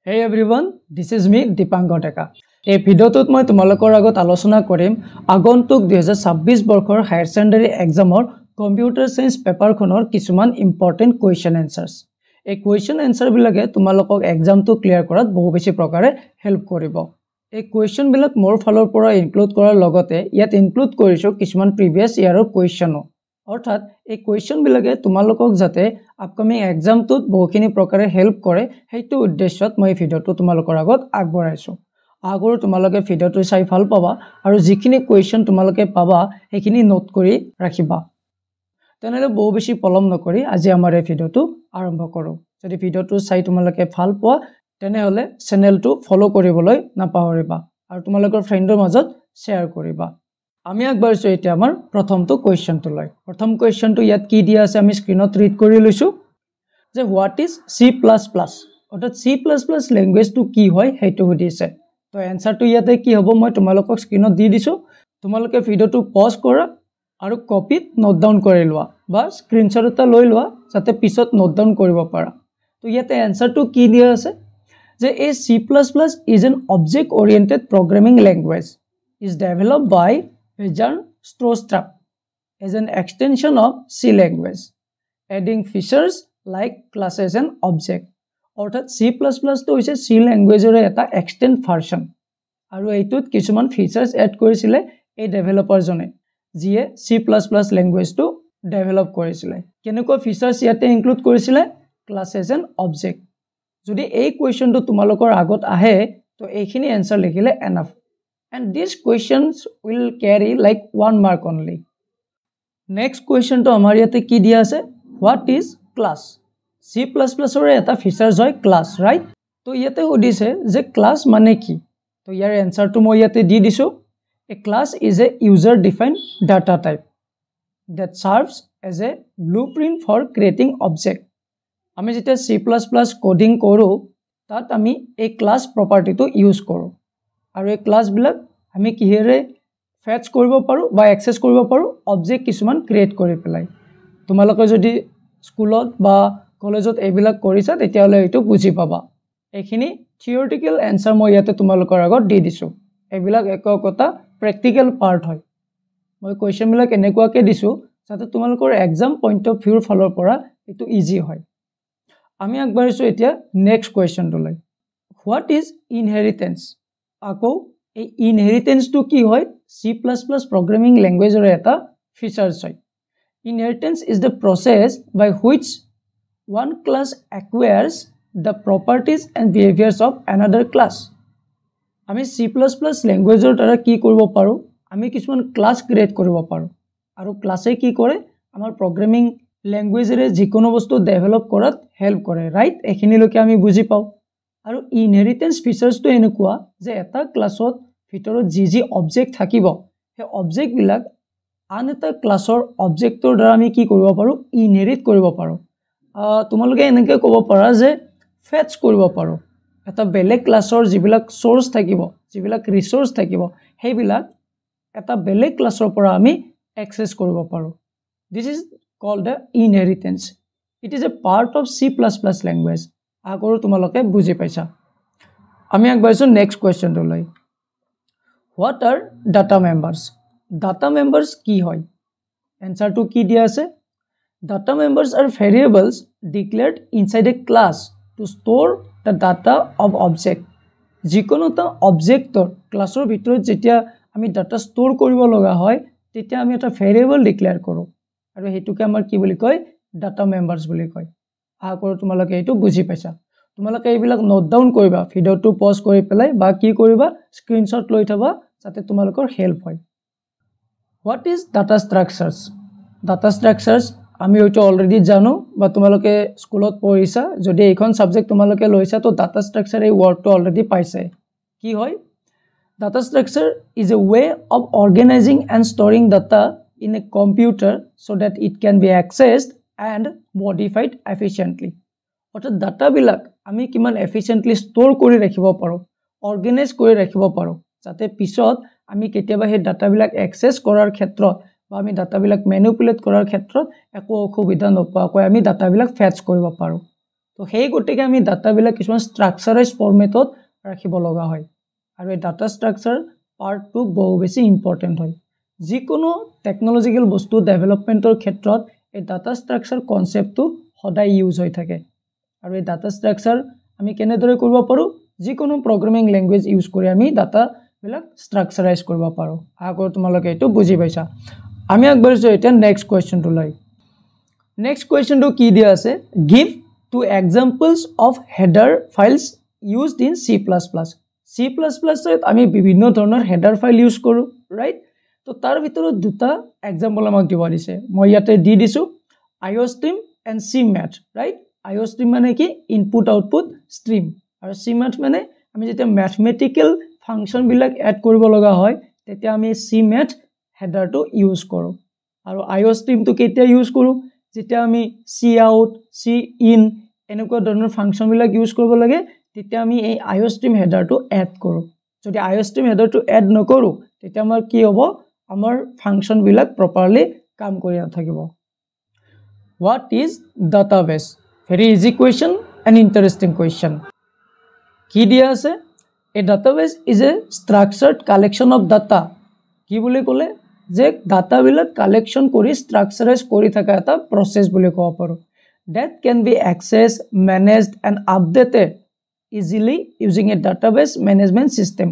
Hey everyone, this is me Dipankar Deka. এই ভিডিওটোত মই তোমালোকৰ আগত আলোচনা কৰিম আগন্তুক 2026 বৰ্ষৰ হায়াৰ সেকেন্ডাৰী এক্সামৰ কম্পিউটাৰ সায়েন্স পেপাৰখনৰ কিছুমান ইম্পৰ্টেন্ট কোৱেশ্চন এনসাৰ্স। এই কোৱেশ্চন এনসাৰ বিলাকে তোমালোকক এক্সামটো ক্লিয়াৰ কৰাত বহু বেছি প্ৰকাৰে হেল্প কৰিব। এই কোৱেশ্চন বিলাক মোৰ ফালৰ পৰা ইনক্লুড কৰাৰ লগতে ইয়াত ইনক্লুড কৰিছো কিছুমান প্ৰিভিয়াস ইয়াৰৰ কোৱেশ্চনো। অৰ্থাৎ এই কোৱেশ্চন বিলাকে তোমালোকক যাতে আপকামিং এক্সামটোত বহুখিনি প্ৰকাৰে হেল্প কৰে সেইটো উদ্দেশ্যত মই ভিডিওটো তোমালোকৰ আগত আগবঢ়াইছো। আগৰ তোমালোকে ভিডিওটো চাই ভাল পাবা আৰু যিখিনি কোৱেশ্চন তোমালোকে পাবা সেইখিনি নোট কৰি ৰাখিবা। তেনেহলে বহু বেছি পলম নকৰি আজি আমাৰ এই ভিডিওটো আৰম্ভ কৰো। যদি ভিডিওটো চাই তোমালোকে ভাল পোৱা তেনেহলে চেনেলটো ফলো কৰিবলৈ নাপাহৰিবা আৰু তোমালোকৰ ফ্ৰেণ্ডৰ মাজত শ্বেয়াৰ কৰিবা। আমি আগবাঢ়িছো এতিয়া আমাৰ প্ৰথমটো কোৱেশ্চনটো লৈ। প্ৰথম কোৱেশ্চনটো ইয়াত কি দিয়া আছে আমি স্ক্ৰিনত ৰিড কৰি লৈছো যে হোৱাট ইজ C++, অৰ্থাৎ C++ ল্যাঙ্গুৱেজটো কি হয় সেইটো সুধিছে। তো এনসাৰটো ইয়াতে কি হ'ব মই তোমালোকক স্ক্ৰিনত দি দিছো। তোমালোকে ভিডিওটো পজ কৰা আৰু কপিত নোট ডাউন কৰি লোৱা বা স্ক্ৰিনশ্বট এটা লৈ লোৱা যাতে পিছত নোট ডাউন কৰিব পাৰা। তো ইয়াতে এনসাৰটো কি দিয়া আছে যে C++ is an object oriented programming language is developed by Björn Strostrup as an extension of C language, adding features like classes and object. অৰ্থাৎ C++ তো হৈছে C ল্যাঙ্গুৱেজৰ এটা এক্সটেন্ড ভাৰ্সন আৰু এইটোত কিছুমান ফিচাৰ্স এড কৰিছিলে এই ডেভেলপাৰ জনে যিয়ে C++ ল্যাঙ্গুৱেজটো ডেভেলপ কৰিছিলে। কেনেকুৱা ফিচাৰ্স ইয়াতে ইনক্লুড কৰিছিলে ক্লাसेस এন্ড অবজেক্ট। যদি এই কোৱেশ্চনটো তোমালোকৰ আগত আহে তো এইখিনি আনসাৰ লিখিলে enough and these questions will carry like 1 mark only. Next question to amar yate ki diya ase what is class? C++ or eta features hoy class, right? To yate hodise je class mane ki? To yar answer to moi yate di disu. A class is a user defined data type that serves as a blueprint for creating object. Ami jete C++ coding koru tat ami a class property to use koru. আৰু এই class বিলাক আমি কিহেৰে face কৰিব পাৰো বা access কৰিব পাৰো অবজেক্ট কিছুমান ক্ৰিয়েট কৰি পেলাই। তোমালোকে যদি স্কুলত বা কলেজত এইবিলাক কৰিছা তেতিয়াহলে এইটো বুজি পাবা। এইখিনি থিওৰিটিক্যাল আনসাৰ মই ইয়াতে তোমালোকৰ আগত দি দিছো। এইবিলাক এককটা প্ৰ্যাকটিক্যাল পাৰ্ট হয়। মই কোৱেশ্চন বিলাক এনেকুৱাকে দিছো যাতে তোমালোকৰ এক্সাম পইণ্ট অফ ভিউৰ ফালৰ পৰা এটো ইজি হয়। আমি আগবাঢ়িছো এতিয়া নেক্সট কোৱেশ্চনটো লৈ। What is inheritance? আকৌ এই ইনহেৰিটেন্সটো কি হয় C++ programming languageৰ এটা ফিচাৰ্স হয়। Inheritance is the process by which one class acquires the properties and behaviors of another class. আমি C++ ল্যাঙ্গুৱেজৰ দ্বাৰা কি কৰিব পাৰো আমি কিছুমান ক্লাস ক্ৰিয়েট কৰিব পাৰো আৰু ক্লাসে কি কৰে আমাৰ প্ৰগ্ৰামিং ল্যাঙ্গুৱেজৰে যিকোনো বস্তু ডেভেলপ কৰাত হেল্প কৰে, ৰাইট? এখিনিলৈকে আমি বুজি পাও। আৰু ইনহেৰিটেন্স ফিচাৰ্সটো এনেকুৱা যে এটা ক্লাসত ভিতৰত যি অবজেক্ট থাকিব সেই অবজেক্ট বিলাক আন এটা ক্লাসৰ অবজেক্টৰ দ্বাৰা আমি কি কৰিব পাৰো ইনহেৰিট কৰিব পাৰো। তোমালোকে এনেকৈ ক'ব পাৰা যে ফেচ কৰিব পাৰো। এটা বেলেগ ক্লাসৰ যিবিলাক সোৰ্স থাকিব যিবিলাক ৰিসোৰ্স থাকিব সেইবিলাক এটা বেলেগ ক্লাসৰ পৰা আমি এক্সেস কৰিব পাৰো। This is called the inheritance. It is a part of C++ language. আগৰ তোমালোকে বুজি পাইছা। আমি আগবাঢ়িছো নেক্সট কোৱেশ্চনটো লৈ। What are data members? Data members কি হয়? এনসাৰটো কি দিয়া আছে data members are variables declared inside a class to store the data of object. যিকোনো এটা অবজেক্টৰ ক্লাসৰ ভিতৰত যেতিয়া আমি ডাটা ষ্ট'ৰ কৰিব লগা হয় তেতিয়া আমি এটা ভেৰিয়েবল ডিক্লেয়াৰ কৰো আৰু হেতুকে আমাৰ কি বুলি কয় ডাটা মেম্বাৰ্স বুলি কয়। আগৰ তোমালোকে এইটো বুজি পাইছা। তোমালোকে এইবিলাক নোট ডাউন কৰিবা ভিডিওটো পজ কৰি পেলাই বা কি কৰিবা স্ক্ৰিনশ্বট লৈ থবা যাতে তোমালোকৰ হেল্প হয়। What is data structures? Data structures আমি এইটো অলৰেডি জানো বা তোমালোকে স্কুলত পঢ়িছা। যদি এইখন সাবজেক্ট তোমালোকে লৈছা তো ডাটা ষ্ট্ৰাকচাৰ এই ওয়াৰ্ডটো অলৰেডি পাইছে। কি হয় data structure is a way of organizing and storing data in a computer so that it can be accessed and modified efficiently. অৰ্থাৎ ডাটা বিলাক আমি কিমান এফিচিয়েন্টলি ষ্ট'ৰ কৰি ৰাখিব পাৰো অৰ্গেনাইজ কৰি ৰাখিব পাৰো যাতে পিছত আমি কেতিয়াবা সেই ডাটা বিলাক এক্সেস কৰাৰ ক্ষেত্ৰত বা আমি ডাটা বিলাক ম্যানিপুলেট কৰাৰ ক্ষেত্ৰত একো অসুবিধা নোপোৱাকৈ আমি ডাটা বিলাক ফেচ কৰিব পাৰো। তো তো সেই গতিকে আমি ডাটাবিলাক কিছুমান ষ্ট্ৰাকচাৰাইজ ফৰ্মেটত ৰাখিব লগা হয় আৰু এই ডাটা ষ্ট্ৰাকচাৰ পাৰ্টটো বহু বেছি ইম্পৰ্টেণ্ট হয় যিকোনো টেকনলজিকেল বস্তু ডেভেলপমেণ্টৰ ক্ষেত্ৰত এই ডাটা ষ্ট্ৰাকচাৰ কনচেপ্টটো সদায় ইউজ হৈ থাকে আৰু এই ডাটা ষ্ট্ৰাকচাৰ আমি কেনেদৰে কৰিব পাৰোঁ যিকোনো প্ৰগ্ৰামিং লেংগুৱেজ ইউজ কৰি আমি ডাটাবিলাক ষ্ট্ৰাকচাৰাইজ কৰিব পাৰোঁ আগৰ তোমালোকে এইটো বুজি পাইছা আমি আগবাঢ়িছোঁ এতিয়া নেক্সট কুৱেশ্যনটোলৈ নেক্সট কুৱেশ্যনটো কি দিয়া আছে give two examples of header files used in C++. C++ত আমি বিভিন্ন ধৰণৰ হেডাৰ ফাইল ইউজ কৰোঁ ৰাইট তো তাৰ ভিতৰত দুটা এক্সাম্পল আমাক দিব দিছে মই ইয়াতে দি দিছোঁ IOStream and CMath right IOStream মানে কি ইনপুট আউটপুট ষ্ট্ৰীম আৰু CMath মানে আমি যেতিয়া ম্যাথমেটিক্যাল ফাংচনবিলাক এড কৰিব লগা হয় তেতিয়া আমি CMath হেডাৰটো ইউজ কৰোঁ আৰু IOStreamটো কেতিয়া ইউজ কৰোঁ যেতিয়া আমি cout cin এনেকুৱা ধৰণৰ ফাংচনবিলাক ইউজ কৰিব লাগে তেতিয়া আমি এই IOStream হেডাৰটো এড কৰোঁ যদি IOStream হেডাৰটো এড নকৰোঁ তেতিয়া আমাৰ কি হ'ব আমাৰ ফাংচনবিলাক প্ৰপাৰলি কাম কৰি নাথাকিব What is database? Very easy question and interesting question. কি দিয়া আছে? A database is a structured collection of data. কি বুলি ক'লে যে ডাটাবিলাক কালেকশ্যন কৰি ষ্ট্ৰাকচাৰাইজ কৰি থকা এটা প্ৰচেছ বুলি ক'ব পাৰোঁ that can be accessed, managed and updated easily using a database management system.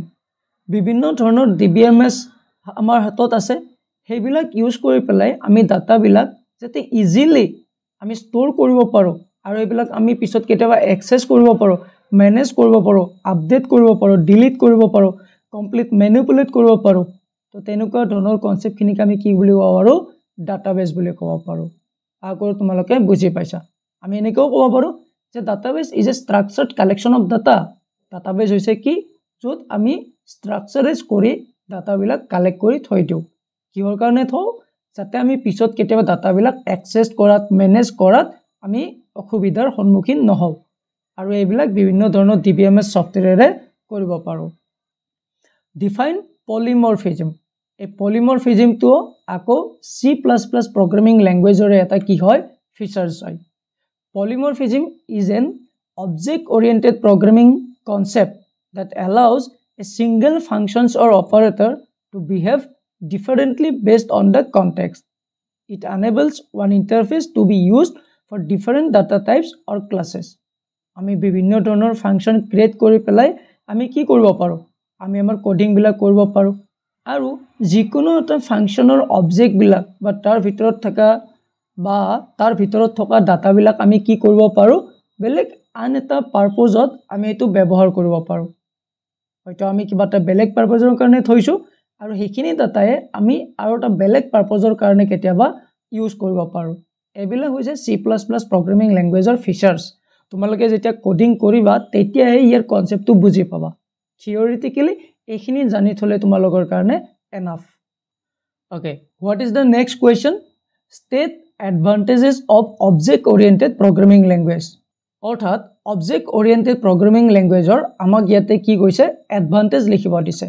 বিভিন্ন ধৰণৰ DBMS আমাৰ হাতত আছে সেইবিলাক ইউজ কৰি পেলাই আমি ডাটাবিলাক যাতে ইজিলি আমি ষ্ট'ৰ কৰিব পাৰোঁ আৰু এইবিলাক আমি পিছত কেতিয়াবা এক্সেছ কৰিব পাৰোঁ মেনেজ কৰিব পাৰোঁ আপডেট কৰিব পাৰোঁ ডিলিট কৰিব পাৰোঁ কমপ্লিট মেনিপুলেট কৰিব পাৰোঁ তো তেনেকুৱা ধৰণৰ কনচেপ্টখিনিক আমি কি বুলি ক'ব পাৰোঁ ডাটাবেছ বুলি ক'ব পাৰোঁ আগৰ তোমালোকে বুজি পাইছা আমি এনেকৈও ক'ব পাৰোঁ যে database is a structured collection of data database হৈছে কি য'ত আমি ষ্ট্ৰাকচাৰাইজ কৰি ডাটাবিলাক কালেক্ট কৰি থৈ দিওঁ কিহৰ কাৰণে থওঁ যাতে আমি পিছত কেতিয়াবা ডাটাবিলাক এক্সেছ কৰাত মেনেজ কৰাত আমি অসুবিধাৰ সন্মুখীন নহওঁ আৰু এইবিলাক বিভিন্ন ধৰণৰ DBMS ছফ্টৱেৰেৰে কৰিব পাৰোঁ ডিফাইন পলিমৰফিজম এই পলিমৰফিজমটো আকৌ C++ প্ৰগ্ৰামিং লেংগুৱেজৰে এটা কি হয় ফিচাৰ্ছ হয় polymorphism is an object oriented programming concept that allows a single functions or operator to behave differently based on the context. It enables one interface to be used for different data types or classes. আমি বিভিন্ন ধৰণৰ function create কৰি পেলাই আমি কি কৰিব পাৰোঁ আমি আমাৰ কোডিংবিলাক কৰিব পাৰোঁ আৰু যিকোনো এটা ফাংচনৰ অবজেক্টবিলাক বা তাৰ ভিতৰত থকা ডাটাবিলাক আমি কি কৰিব পাৰোঁ বেলেগ আন এটা পাৰপজত আমি এইটো ব্যৱহাৰ কৰিব পাৰোঁ হয়তো আমি কিবা এটা বেলেগ পাৰপজৰ কাৰণে থৈছোঁ আৰু সেইখিনি ডাটাই আমি আৰু এটা বেলেগ পাৰপজৰ কাৰণে কেতিয়াবা ইউজ কৰিব পাৰোঁ এইবিলাক হৈছে C++ প্ৰগ্ৰামিং লেংগুৱেজৰ ফিচাৰ্ছ তোমালোকে যেতিয়া কোডিং কৰিবা তেতিয়াহে ইয়াৰ কনচেপ্টটো বুজি পাবা থিয়ৰিটিকেলি এইখিনি জানি থলে তোমালোকৰ কাৰণে enough okay what is the next question state advantages of object oriented programming language অৰ্থাৎ অবজেক্ট অৰিয়েণ্টেড প্ৰগ্ৰামিং লেংগুৱেজৰ আমাক ইয়াতে কি কৈছে এডভান্টেজ লিখিব দিছে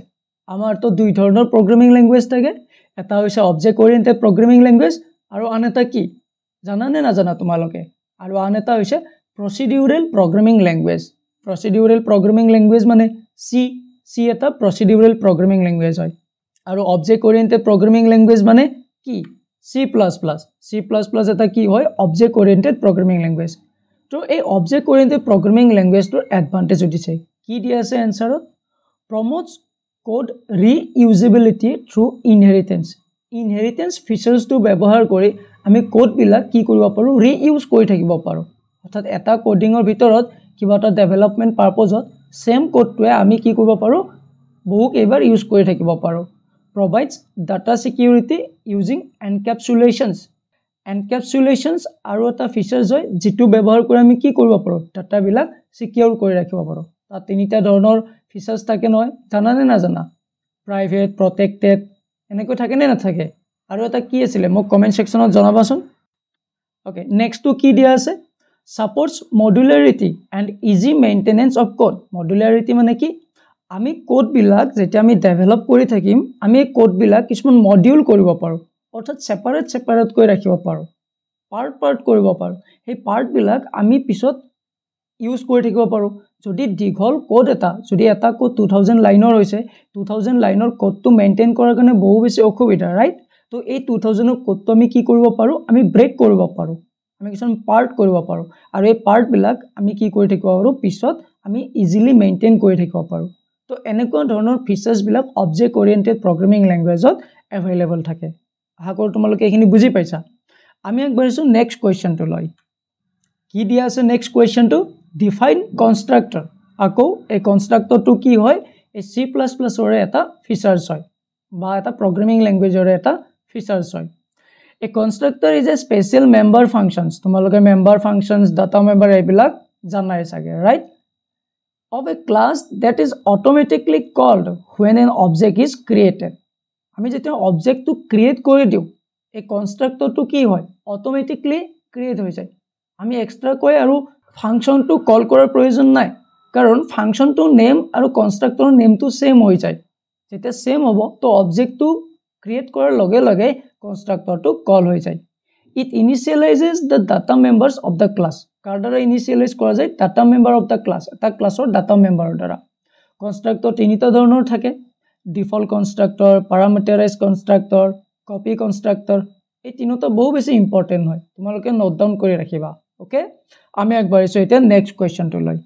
আমাৰতো দুই ধৰণৰ প্ৰগ্ৰামিং লেংগুৱেজ থাকে এটা হৈছে অবজেক্ট অৰিয়েণ্টেড প্ৰগ্ৰামিং লেংগুৱেজ আৰু আন এটা কি জানানে নাজানা তোমালোকে আৰু আন এটা হৈছে procedural programming language procedural programming language মানে C এটা প্ৰচিডিউৰেল প্ৰগ্ৰামিং লেংগুৱেজ হয় আৰু অবজেক্ট অৰিয়েণ্টেড প্ৰগ্ৰামিং লেংগুৱেজ মানে কি C++ এটা কি হয় অবজেক্ট অৰিয়েণ্টেড প্ৰগ্ৰামিং লেংগুৱেজ তো এই অবজেক্ট অৰিয়েণ্টেড প্ৰগ্ৰামিং লেংগুৱেজটোৰ এডভান্টেজ দিছে কি দিয়া আছে এনসাৰত প্ৰমোটস কোড ৰিইউজেবিলিটি থ্ৰু ইনহেৰিটেন্স ফিচাৰ্ছটো ব্যৱহাৰ কৰি আমি কোডবিলাক কি কৰিব পাৰোঁ ৰিইউজ কৰি থাকিব পাৰোঁ অৰ্থাৎ এটা কোডিঙৰ ভিতৰত কিবা এটা ডেভেলপমেণ্ট পাৰপজত সেম কোডটোৱে আমি কি কৰিব পাৰোঁ বহু কেইবাৰ ইউজ কৰি থাকিব পাৰোঁ provides data security using encapsulations আৰু এটা ফিচাৰ্ছ হয় যেটো ব্যৱহাৰ কৰি আমি কি কৰিব পাৰোঁ ডাটাবিলাক সিকিউৰ কৰি ৰাখিব পাৰোঁ তাত তিনিটা ধৰণৰ ফিচাৰ্ছ থাকে নহয় জানানে নাজানা প্ৰাইভেট প্ৰটেক্টেড এনেকৈ থাকে নে নাথাকে আৰু এটা কি আছিল মোক কমেন্ট সেকশনত জনাবাচোন ওকে নেক্সটটো কি দিয়া আছে supports modularity and easy maintenance of code modularity মানে কি আমি কোডবিলাক যেতিয়া আমি ডেভেলপ কৰি থাকিম আমি কোডবিলাক কিছুমান মডিউল কৰিব পাৰোঁ অৰ্থাৎ সেপাৰেট কৰি ৰাখিব পাৰোঁ পাৰ্ট কৰিব পাৰোঁ সেই পাৰ্টবিলাক আমি পিছত ইউজ কৰি থাকিব পাৰোঁ যদি দীঘল কোড এটা যদি এটা কোড 2000 লাইনৰ হৈছে 2000 লাইনৰ কোডটো মেইনটেইন কৰাৰ কাৰণে বহু বেছি অসুবিধা ৰাইট তো এই 2000 কোডটো আমি কি কৰিব পাৰোঁ আমি ব্ৰেক কৰিব পাৰোঁ আমি কিছুমান পাৰ্ট কৰিব পাৰোঁ আৰু এই পাৰ্টবিলাক আমি কি কৰি থাকিব পাৰোঁ পিছত আমি ইজিলি মেইনটেইন কৰি থাকিব পাৰোঁ তো এনেকুৱা ধৰণৰ ফিচাৰ্ছবিলাক অবজেক্ট ওৰিয়েণ্টেড প্ৰগ্ৰামিং লেংগুৱেজত এভেইলেবল থাকে আশা কৰোঁ তোমালোকে এইখিনি বুজি পাইছা আমি আগবাঢ়িছোঁ নেক্সট কুৱেশ্যনটো লৈ কি দিয়া আছে নেক্সট কুৱেশ্যনটো ডিফাইন কনষ্ট্ৰাক্টৰ আকৌ এই কনষ্ট্ৰাক্টৰটো কি হয় এই C++ ৰ এটা ফিচাৰ্ছ হয় বা এটা প্ৰগ্ৰামিং লেংগুৱেজৰ এটা ফিচাৰ্ছ হয় A constructor is a special member functions. তোমালোকে member functions, data member এইবিলাক জানাই চাগে, right? Of a class that is automatically called when an object is created. আমি যেতিয়া অবজেক্টটো ক্ৰিয়েট কৰি দিওঁ এই কনষ্ট্ৰাক্টৰটো কি হয় অটোমেটিকলি ক্ৰিয়েট হৈ যায় আমি এক্সট্ৰাকৈ আৰু ফাংচনটো কল কৰাৰ প্ৰয়োজন নাই কাৰণ ফাংচনটো নেম আৰু কনষ্ট্ৰাক্টৰৰ নেমটো সেম হৈ যায় যেতিয়া সেম হ'ব তো অবজেক্টটো ক্ৰিয়েট কৰাৰ লগে লগে কনষ্ট্ৰাক্টৰটো কল হৈ যায় it initializes the data members of the class কাৰ দ্বাৰা ইনিশিয়ালাইজ কৰা যায় data member of the class এটা ক্লাছৰ ডাটা মেম্বাৰৰ দ্বাৰা কনষ্ট্ৰাক্টৰ তিনিটা ধৰণৰ থাকে default constructor parameterize constructor copy constructor এই তিনিটা বহু বেছি ইম্পৰ্টেন্ট হয় তোমালোকে নোট ডাউন কৰি ৰাখিবা ওকে আমি আগবাঢ়িছো এতিয়া নেক্সট কোৱেশ্চনটো লৈ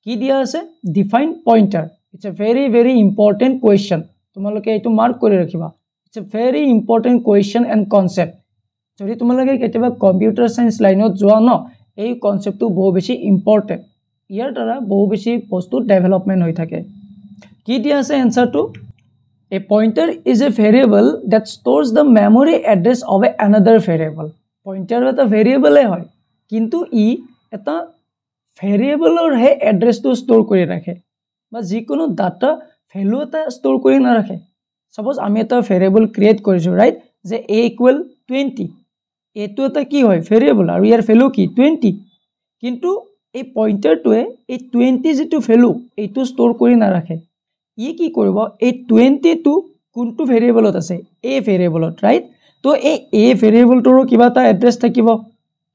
কি দিয়া আছে define pointer it's a very important question তোমালোকে এইটো মাৰ্ক কৰি ৰাখিবা it's a very important question and concept যদি তোমালোকে কেতিয়াবা কম্পিউটাৰ সায়েন্স লাইনত যোৱা ন এই কনসেপ্টটো বহু বেছি ইম্পৰ্টেন্ট ইয়াৰ দ্বাৰা বহু বেছি বস্তু ডেভেলপমেন্ট হৈ থাকে কি দিয়া আছে এনসাৰটো A pointer is a variable that stores the memory address of another variable. Pointer এটা variable হয় কিন্তু ই এটা variableৰ হে এড্ৰেছটো ষ্ট'ৰ কৰি ৰাখে বা যিকোনো ডাটা ভ্যালু এটা ষ্ট'ৰ কৰি নাৰাখে সাপোজ আমি এটা variable ক্ৰিয়েট কৰিছো ৰাইট যে a = 20 এটো এটা কি হয় variable আৰু ইয়াৰ ভ্যালু কি 20 কিন্তু এই পইণ্টাৰটোৱে এই 20 যেটো ভ্যালু এইটো ষ্ট'ৰ কৰি নাৰাখে ই কি কৰিব এই 20 টো কোনটো ভেৰিয়েবলত আছে a ভেৰিয়েবলত ৰাইট তো এই a ভেৰিয়েবলটোৰ কিবা এটা এড্ৰেছ থাকিব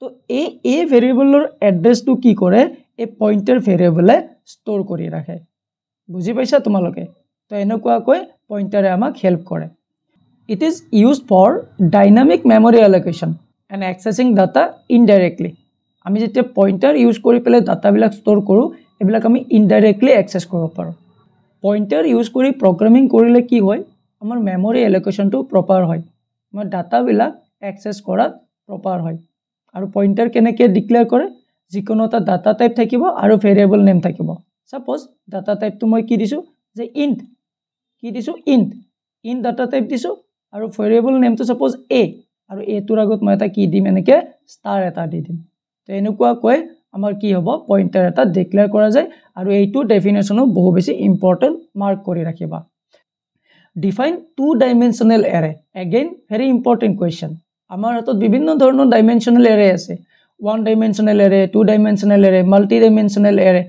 তো এই a ভেৰিয়েবলৰ এড্ৰেছটো কি কৰে এই পইণ্টাৰ ভেৰিয়েবলে ষ্ট'ৰ কৰি ৰাখে বুজি পাইছা তোমালোকে তো এনেকুৱাকৈ পইণ্টাৰে আমাক হেল্প কৰে it is used for dynamic memory allocation and accessing data indirectly আমি যেতিয়া পইণ্টাৰ ইউজ কৰি পেলাই ডাটাবিলাক ষ্ট'ৰ কৰোঁ এইবিলাক আমি ইনডাইৰেক্টলি এক্সেছ কৰিব পাৰোঁ পইণ্টাৰ ইউজ কৰি প্ৰগ্ৰামিং কৰিলে কি হয় আমাৰ মেমৰি এলোকেশ্যনটো প্ৰপাৰ হয় আমাৰ ডাটাবিলাক এক্সেছ কৰাত প্ৰপাৰ হয় আৰু পইণ্টাৰ কেনেকৈ ডিক্লেয়াৰ কৰে যিকোনো এটা ডাটা টাইপ থাকিব আৰু ভেৰিয়েবল নেম থাকিব সাপোজ ডাটা টাইপটো মই কি দিছোঁ যে ইণ্ট কি দিছোঁ ইণ্ট ডাটা টাইপ দিছোঁ আৰু ভেৰিয়েবল নেমটো সাপোজ a আৰু a টোৰ আগত মই এটা কি দিম এনেকৈ ষ্টাৰ এটা দি দিম তো এনেকুৱাকৈ আমাৰ কি হ'ব পইণ্টাৰ এটা ডিক্লেয়াৰ কৰা যায় আৰু এইটো ডেফিনেশ্যনো বহু বেছি ইম্পৰ্টেন্ট মাৰ্ক কৰি ৰাখিবা ডিফাইন টু ডাইমেনশনাল এৰে এগেইন ভেৰি ইম্পৰ্টেন্ট কোৱেশ্চন আমাৰ হাতত বিভিন্ন ধৰণৰ ডাইমেনশনাল এৰে আছে ওৱান ডাইমেনশনাল এৰে টু ডাইমেনশনাল এৰে মাল্টি ডাইমেনশনাল এৰে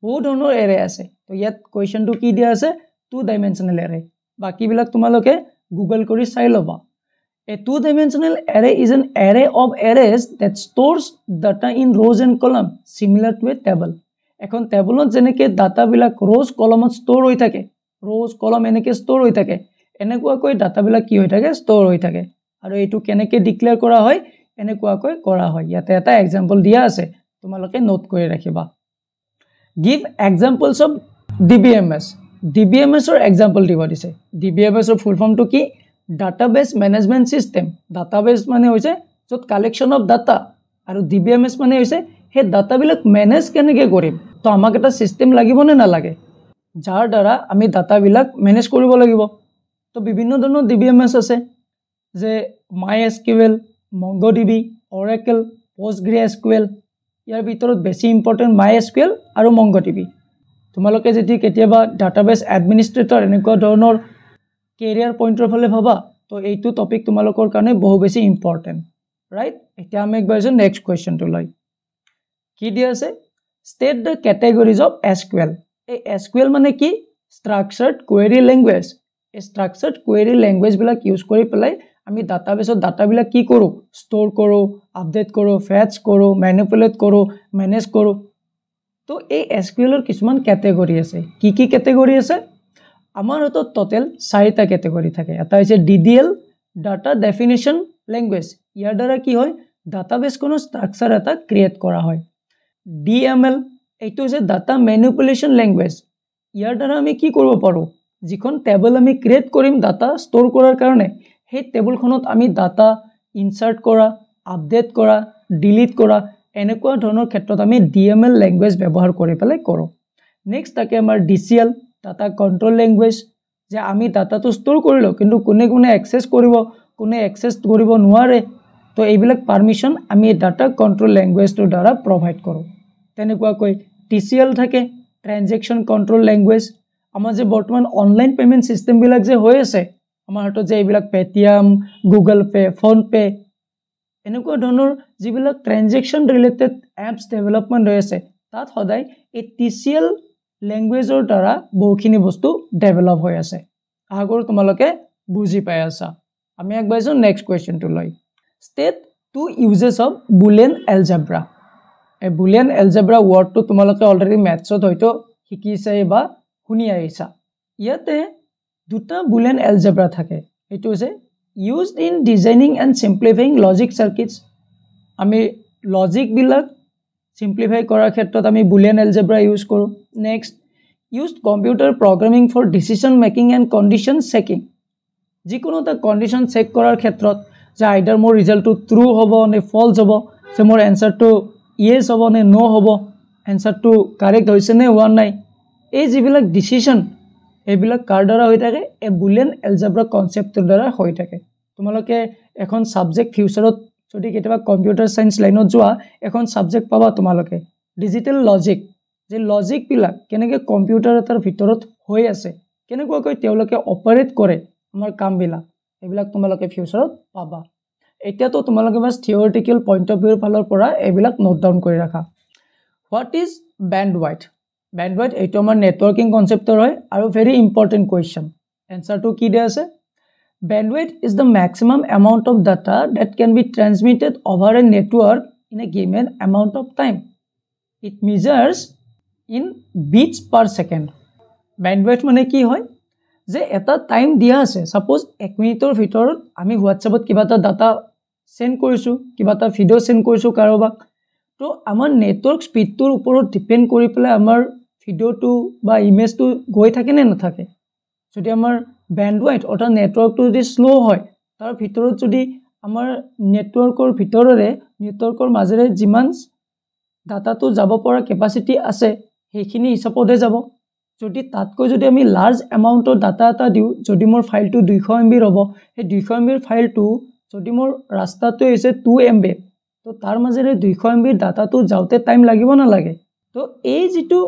বহু ধৰণৰ এৰে আছে তো ইয়াত কোৱেশ্চনটো কি দিয়া আছে টু ডাইমেনশনাল এৰে বাকিবিলাক তোমালোকে গুগল কৰি চাই ল'বা A two-dimensional array is an array of arrays that stores data in rows and columns, similar to a table. এখন টেবুলত যেনেকৈ ডাটাবিলাক rows columns store হৈ থাকে rows column এনেকৈ store হৈ থাকে এনেকুৱাকৈ ডাটাবিলাক কি হৈ থাকে store হৈ থাকে আৰু এইটো কেনেকৈ ডিক্লেয়াৰ কৰা হয় এনেকুৱাকৈ কৰা হয় ইয়াতে এটা এক্সাম্পল দিয়া আছে তোমালোকে নোট কৰি ৰাখিবা Give examples of DBMS ৰ এক্সাম্পল দিব দিছে DBMS ৰ ফুল ফৰ্মটো কি Database Management System database মানে হৈছে যত কালেকশন অফ ডাটা আৰু DBMS মানে হৈছে হে ডাটাবিলাক মেনেজ কেনেকৈ কৰিম তো আমাক এটা সিস্টেম লাগিব নে নালাগে যাৰ দ্বাৰা আমি ডাটাবিলাক মেনেজ কৰিব লাগিব তো বিভিন্ন ধৰণৰ DBMS আছে যে MySQL MongoDB Oracle PostgreSQL ইয়াৰ ভিতৰত বেছি ইম্পৰ্টেন্ট MySQL আৰু MongoDB তোমালোকে যদি কেতিয়াবা ডাটাবেস এডমিনিষ্ট্ৰেটৰ এনেকুৱা ধৰণৰ কেৰিয়াৰ পইণ্টৰ ফালে ভাবা তো এইটো টপিক তোমালোকৰ কাৰণে বহু বেছি ইম্পৰ্টেন্ট ৰাইট এতিয়া আমি একবাৰ নেক্সট কোৱেশ্চনটো লৈ কি দিয়া আছে ষ্টেট দ্য ক্যাটেগৰিজ অফ SQL এই SQL মানে কি স্ট্ৰাকচাৰ্ড কোৱেৰি লেংগুৱেজ এই স্ট্ৰাকচাৰ্ড কোৱেৰি লেংগুৱেজ বিলাক ইউজ কৰি পেলাই আমি ডাটাবেসত ডাটাবিলাক কি কৰোঁ ষ্ট'ৰ কৰোঁ আপডেট কৰোঁ ফেচ কৰোঁ ম্যানিপুলেট কৰোঁ মেনেজ কৰোঁ তো এই এছকিউএলৰ কিছুমান ক্যাটেগৰি আছে কি ক্যাটেগৰি আছে আমাৰ হতো টোটাল 4টা ক্যাটেগৰি থাকে এটা হৈছে ডিডিএল ডাটা ডেফিনিশন ল্যাঙ্গুৱেজ ইয়াৰ দ্বাৰা কি হয় ডাটাবেস কোনো স্ট্ৰাকচাৰ এটা ক্ৰিয়েট কৰা হয় ডিএমএল এইটো হৈছে ডাটা ম্যানিপুলেশন ল্যাঙ্গুৱেজ ইয়াৰ দ্বাৰা আমি কি কৰিব পাৰো যিখন টেবল আমি ক্ৰিয়েট কৰিম ডাটা ষ্টৰ কৰাৰ কাৰণে সেই টেবলখনত আমি ডাটা ইনসাৰ্ট কৰা আপডেট কৰা ডিলিট কৰা এনেকুৱা ধৰণৰ ক্ষেত্ৰত আমি ডিএমএল ল্যাঙ্গুৱেজ ব্যৱহাৰ কৰি পেলাই কৰো নেক্সট থাকে আমাৰ ডিসিএল ডাটা কন্ট্ৰোল ল্যাঙ্গুৱেজ যে আমি ডাটাটো ষ্টৰ কৰিলো কিন্তু কোনে কোনে এক্সেস কৰিব কোনে এক্সেস কৰিব নোৱাৰে তো এইবিলাক পাৰমিশন আমি ডাটা কন্ট্ৰোল ল্যাঙ্গুৱেজৰ দ্বাৰা প্ৰভাইড কৰো তেনেকুৱা কৈ টিসিএল থাকে ট্ৰানজেকশন কন্ট্ৰোল ল্যাঙ্গুৱেজ আমাৰ যে বৰ্তমান অনলাইন পেমেন্ট সিস্টেম বিলাক যে হৈ আছে আমাৰ হাতত যে এইবিলাক Paytm Google pay phone pay এনেকুৱা ধৰণৰ যিবিলাক ট্ৰানজেকশন ৰিলেটেড এপছ ডেভেলপমেন্ট হৈ আছে তাত সদায় এই টিসিএল ল্যাঙ্গুৱেজৰ দ্বাৰা বহুখিনি বস্তু ডেভেলপ হৈ আছে আগৰ তোমালোকে বুজি পাই আছা আমি আগবাইছো নেক্সট কোৱেশ্চনটো লৈ state two uses of Boolean algebra এই বুলিয়ান এলজেব্ৰা ওয়াৰ্ডটো তোমালোকে অলৰেডি ম্যাথছত হয়তো শিকিছে বা শুনি আহিছা ইয়াতে দুটা বুলিয়ান এলজেব্ৰা থাকে এটো হৈছে used in designing and simplifying logic circuits আমি লজিক বিলাক simplify কৰাৰ ক্ষেত্ৰত আমি বুলিয়ান এলজেব্ৰা ইউজ কৰো next used computer programming for decision making and condition checking যিকোনো এটা কন্ডিশন চেক কৰাৰ ক্ষেত্ৰত যে আইদাৰ মোৰ ৰিজাল্টটো ট্ৰু হ'ব নে ফলছ হ'ব যে মোৰ এনসাৰটো ইয়েস হ'ব নে নো হ'ব এনসাৰটো কাৰেক্ট হৈছে নে হোৱা নাই এই যিবিলাক ডিসিশন এইবিলাক কাৰ দ্বাৰা হৈ থাকে এ বুলিয়ান এলজেব্ৰা কনসেপ্টৰ দ্বাৰা হৈ থাকে তোমালোকে এখন সাবজেক্ট ফিউচাৰত যদি কেতিয়াবা কম্পিউটাৰ সায়েন্স লাইনত যোৱা এখন সাবজেক্ট পাবা তোমালোকে ডিজিটেল লজিক যে লজিক বিলাক কেনেকৈ কম্পিউটাৰ এটাৰ ভিতৰত হৈ আছে কেনেকৈ তেওঁলোকে অপাৰেট কৰে আমাৰ কাম বিলাক এইবিলাক তোমালোকে ফিউচাৰত পাবা এতিয়াতো তোমালোকে বাস থিওৰিটিক্যাল পইণ্ট অফ ভিউৰ ফালৰ পৰা এইবিলাক নোট ডাউন কৰি ৰাখা হোৱাট ইজ bandwidth এইটো আমাৰ নেটৱৰ্কিং কনসেপ্টৰ হয় আৰু ভেৰি ইম্পৰ্টেন্ট কোৱেশ্চন এনসাৰটো কি দিয়া আছে bandwidth is the maximum amount of data that can be transmitted over a network in a given amount of time it measures in bits per second bandwidth মানে কি হয় যে এটা টাইম দিয়া আছে সাপোজ 1 মিনিটৰ ভিতৰত আমি হোৱাটসএপত কিবা এটা ডাটা সেন্ড কৰিছো কিবা এটা ভিডিও সেন্ড কৰিছো কাৰোবাক তো আমাৰ নেটৱৰ্ক স্পীডটোৰ ওপৰত ডিপেন্ড কৰি পেলাই আমাৰ ভিডিওটো বা ইমেজটো গৈ থাকে নে নাথাকে যদি আমাৰ bandwidth অৰ্থাৎ নেটৱৰ্কটো যদি স্লো হয় তাৰ ভিতৰত যদি আমাৰ নেটৱৰ্কৰ ভিতৰৰে নেটৱৰ্কৰ মাজেৰে যিমান ডাটাটো যাব পৰা কেপাসিটি আছে সেইখিনি হিচাপতে যাব যদি তাতকৈ যদি আমি লাৰ্জ এমাউন্টৰ ডাটা এটা দিও যদি মোৰ ফাইলটো 200 MB হ'ব এই 200 MB ফাইলটো যদি মোৰ ৰাস্তাটো হৈছে 2 MB তো তাৰ মাজেৰে 200 MB ডাটাটো যাওতে টাইম লাগিব না লাগে তো এই যেটো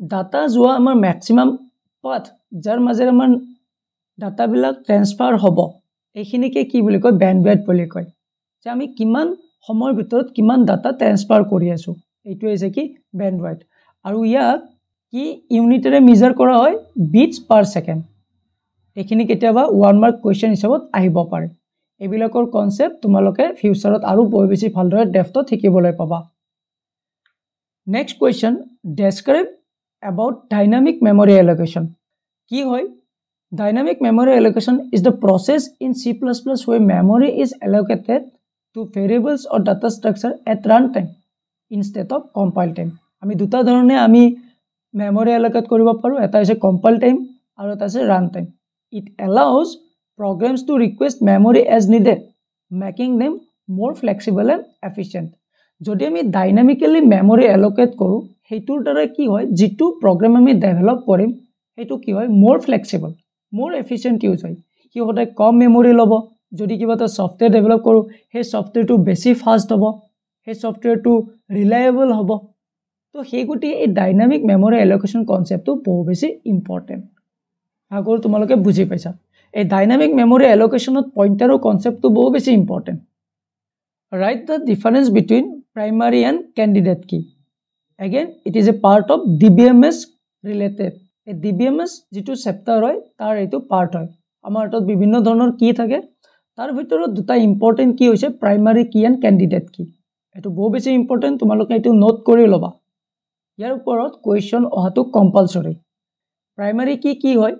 ডাটা যোৱা আমাৰ ম্যাক্সিমাম পাথ যাৰ মাজেৰে আমাৰ ডাটা বিলাক ট্ৰান্সফাৰ হ'ব এইখিনিকে কি বুলি কয় bandwidth বুলি কয় যে আমি কিমান সময়ৰ ভিতৰত কিমান ডাটা ট্ৰান্সফাৰ কৰি আছো এইটো হৈছে কি bandwidth আৰু ইয়াক কি ইউনিটৰে মেজাৰ কৰা হয় বিটস পাৰ সেকেন্ড এইখিনি কেতিয়াবা 1 মাৰ্ক কোৱেশ্চন হিচাপত আহিব পাৰে এইবিলাকৰ কনসেপ্ট তোমালোকে ফিউচাৰত আৰু বেছি ভালদৰে ডেপথত শিকিবলৈ পাবা next question describe about dynamic memory allocation কি হয় dynamic memory allocation is the process in C++ where memory is allocated to variables or data structure at runtime instead of compile time আমি দুটা ধৰণে আমি memory allocate কৰিব পাৰো এটা হৈছে compile time আৰু এটা হৈছে runtime it allows programs to request memory as needed making them more flexible and efficient যদি আমি dynamically memory allocate কৰো হেতুৰ দ্বাৰা কি হয় যেটো প্ৰগ্ৰাম আমি ডেভেলপ কৰিম হেতু কি হয় more flexible more efficient use হয় কি হতে কম মেমৰি লব যদি কিবা এটা সফটওয়্যাৰ ডেভেলপ কৰো হে সফটওয়্যাৰটো বেছি ফাস্ট হ'ব হে সফটওয়্যাৰটো ৰিলায়েবল হ'ব তো হেগুটি এই ডাইনামিক মেমৰি এলোকেশন কনসেপ্টটো বহু বেছি ইম্পৰ্টেন্ট আগৰ তোমালোকে বুজি পাইছা এই ডাইনামিক মেমৰি এলোকেশনত পইন্টাৰৰ কনসেপ্টটো বহু বেছি important write the difference between primary and candidate key again it is a part of DBMS related a DBMS যেটো চেপ্টাৰ হয় তাৰ এটো পাৰ্ট হয় আমাৰ হাতত বিভিন্ন ধৰণৰ কি থাকে তাৰ ভিতৰত দুটা ইম্পৰ্টেন্ট কি হৈছে প্ৰাইমাৰী কি এণ্ড ক্যান্ডিডেট কি এটো বহু বেছি ইম্পৰ্টেন্ট তোমালোকে এটো নোট কৰি লবা ইয়াৰ ওপৰত কুৱেশ্যন অহাটো কম্পালসৰি প্ৰাইমাৰী কি হয়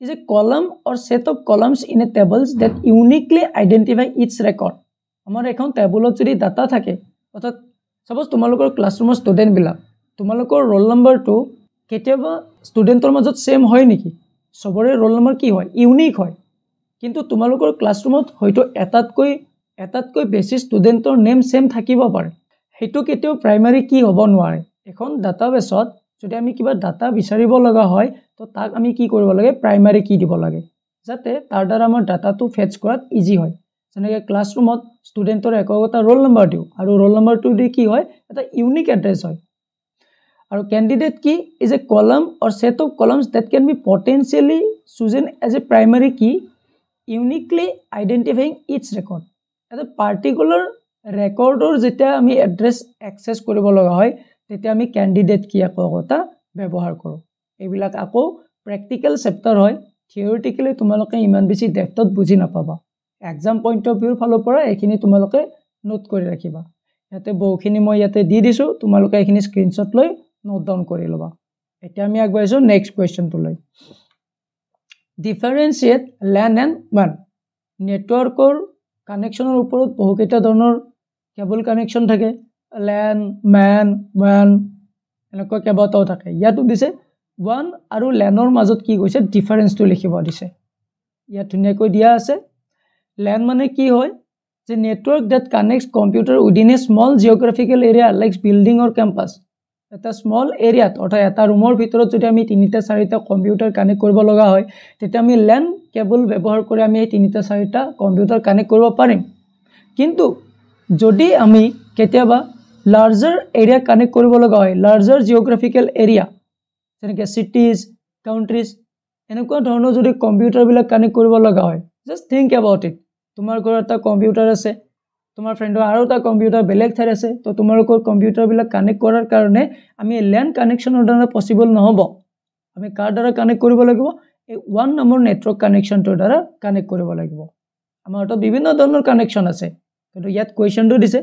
is a column or set of columns in a tables that uniquely identify its record আমাৰ এখন টেবুলত যদি ডাটা থাকে অৰ্থাৎ সাপোজ তোমালোকৰ ক্লাছৰুমৰ ষ্টুডেন্ট বিলাক তোমালোকৰ ৰোল নম্বৰটো কেতিয়াবা ষ্টুডেন্টৰ মাজত সেম হয় নেকি সবৰে ৰোল নম্বৰ কি হয় ইউনিক হয় কিন্তু তোমালোকৰ ক্লাছৰুমত হয়তো এটাতকৈ বেছি ষ্টুডেন্টৰ নেম সেম থাকিব পাৰে হেতু কেতিয়াও প্ৰাইমাৰী কি হ'ব নোৱাৰে এখন ডাটাবেছত যদি আমি কিবা ডাটা বিচাৰিব লগা হয় তো তাক আমি কি কৰিব লাগে প্ৰাইমাৰী কি দিব লাগে যাতে তাৰ দ্বাৰা আমাৰ ডাটাটো ফেচ কৰাত ইজি হয় যেনেকৈ ক্লাছৰুমত ষ্টুডেন্টৰ একগটা ৰোল নম্বৰ দিও আৰু ৰোল নম্বৰটো দি কি হয় এটা ইউনিক এড্ৰেছ হয় আৰু ক্যান্ডিডেট কি is a column or set of columns that can be potentially chosen as a primary key uniquely identifying its record এটা পার্টিকুলার ৰেকৰ্ডৰ যেতিয়া আমি এড্ৰেছ এক্সেস কৰিব লগা হয় তেতিয়া আমি ক্যান্ডিডেট কি একগটা ব্যৱহাৰ কৰো এইবিলাক আকৌ প্ৰ্যাকটিক্যাল চেপ্টাৰ হয় থিওৰিটিক্যালি তোমালোকে ইমান বেছি ডেপথত বুজি নাপাবা এক্সাম পইণ্ট অফ ভিউৰ ফালৰ পৰা এখিনি তোমালোকে নোট কৰি ৰাখিবা ইয়াতে বহুখিনি মই ইয়াতে দি দিছো তোমালোকে এখিনি স্ক্ৰিনশ্বট লৈ নোট ডাউন কৰি লবা এতিয়া আমি আগবাঢ়িছো নেক্সট কোৱেশ্চনটো লৈ ডিফাৰেন্সিয়েট LAN and WAN নেটৱৰ্কৰ কানেকশনৰ ওপৰত বহুকেইটা ধৰণৰ কেবল কানেকশন থাকে LAN MAN WAN এনেকুৱা কেইবাটাও থাকে ইয়াতো দিছে WAN আৰু LAN ৰ মাজত কি কৈছে ডিফাৰেন্সটো লিখিব দিছে ইয়াত ধুনীয়াকৈ দিয়া আছে LAN মানে কি হয় যে network that connects computer within a small geographical area like building or campus এটা স্মল এৰিয়াত অৰ্থাৎ এটা ৰুমৰ ভিতৰত যদি আমি 3টা 4টা কম্পিউটাৰ কানেক্ট কৰিব লগা হয় তেতিয়া আমি LAN কেবল ব্যৱহাৰ কৰি আমি এই 3টা 4টা কম্পিউটাৰ কানেক্ট কৰিব পাৰিম কিন্তু যদি আমি কেতিয়াবা লাৰ্জাৰ এৰিয়া কানেক্ট কৰিব লগা হয় লাৰ্জাৰ জিওগ্ৰাফিক্যাল এৰিয়া যেনেকৈ সিটিজ কাউন্ট্ৰিজ এনেকুৱা ধৰণৰ যদি কম্পিউটাৰ বিলাক কানেক্ট কৰিব লগা হয় জাস্ট থিংক এবাউট ইট তোমাৰ ঘৰত এটা কম্পিউটাৰ আছে তোমাৰ ফ্ৰেণ্ডৰ আৰু এটা কম্পিউটাৰ বেলেগ ঠাইত আছে তো তোমালোকৰ কম্পিউটাৰ বিলাক কানেক্ট কৰাৰ কাৰণে আমি LAN কানেকশনৰ দ্বাৰা পসিবল নহব আমি কাৰ দ্বাৰা কানেক্ট কৰিব লাগিব এই 1 নম্বৰ নেটৱৰ্ক কানেকশনটোৰ দ্বাৰা কানেক্ট কৰিব লাগিব আমাৰটো বিভিন্ন ধৰণৰ কানেকশন আছে কিন্তু ইয়াত কোৱেশ্চনটো দিছে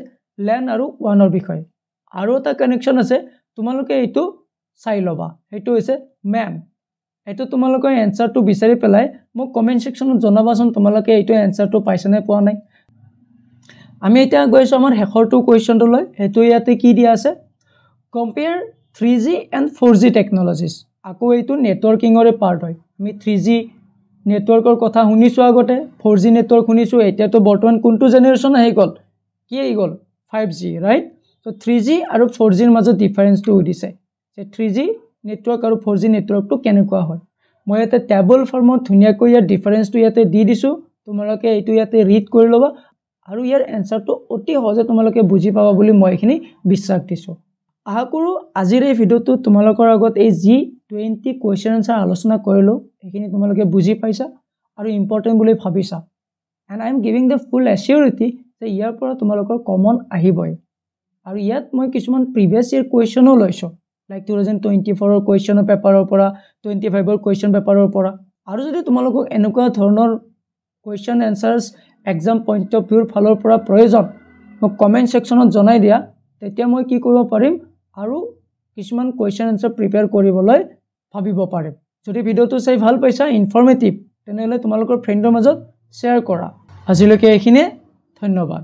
LAN আৰু WAN ৰ বিষয়ে আৰু এটা কানেকশন আছে তোমালোকে এইটো চাই লবা এইটো হৈছে MAN এইটো তোমালোকৰ এনসাৰটো বিচাৰি পেলাই মোক কমেন্ট সেকশনত জনাবাচোন তোমালোকে এইটো এনসাৰটো পাইছনে পোৱা নাই আমি এটা গৈছো আমাৰ হেখৰটো কোৱেশ্চনটো লৈ হেতু ইয়াতে কি দিয়া আছে compare 3G and 4G technologies আকৌ এইটো নেটৱৰ্কিংৰে পাৰ্ট হয় আমি 3G নেটৱৰ্কৰ কথা শুনিছো আগতে 4G নেটৱৰ্ক শুনিছো এতিয়াতো বৰ্তমান কোনটো জেনাৰেচন আহি গল কি আহি গল 5G ৰাইট সো 3G আৰু 4G ৰ মাজত ডিফাৰেন্সটো দিছে যে 3G নেটৱৰ্ক আৰু 4G নেটৱৰ্কটো কেনেকুৱা হয় মই এটা টেবল ফৰ্মত ধুনীয়াকৈ ইয়াৰ ডিফাৰেন্সটো ইয়াতে দি দিছো তোমালোকে এইটো ইয়াতে ৰিড কৰি লবা আৰু ইয়াৰ এনসাৰটো অতি সহজে তোমালোকে বুজি পাবা বুলি মই এখিনি বিশ্বাস দিছো আশা কৰো আজিৰ এই ভিডিওটো তোমালোকৰ আগত এই G20 কোৱেশ্চন আনসাৰ আলোচনা কৰিলো এখিনি তোমালোকে বুজি পাইছা আৰু ইম্পৰ্টেন্ট বুলি ভাবিছা and I am giving the full assurity যে ইয়াৰ পৰা তোমালোকৰ কমন আহিবই আৰু ইয়াত মই কিছুমান প্ৰিভিয়াস ইয়াৰ কোৱেশ্চনও লৈছো like 2024 ৰ কোৱেশ্চন পেপাৰৰ পৰা 25 ৰ কোৱেশ্চন পেপাৰৰ পৰা আৰু যদি তোমালোকক এনেকুৱা ধৰণৰ কোৱেশ্চন আনসাৰস এক্সাম পইণ্ট অফ ভিউৰ ফালৰ পৰা প্ৰয়োজন মোক কমেন্ট সেকশনত জনাই দিয়া তেতিয়া মই কি কৰিব পাৰিম আৰু কিছুমান কোৱেশ্চন আনসাৰ প্ৰিপেয়াৰ কৰিবলৈ ভাবিব পাৰিম যদি ভিডিওটো চাই ভাল পাইছা ইনফৰমেটিভ তেনেহলে তোমালোকৰ ফ্ৰেণ্ডৰ মাজত শেয়াৰ কৰা আজিলৈকে এইখিনি ধন্যবাদ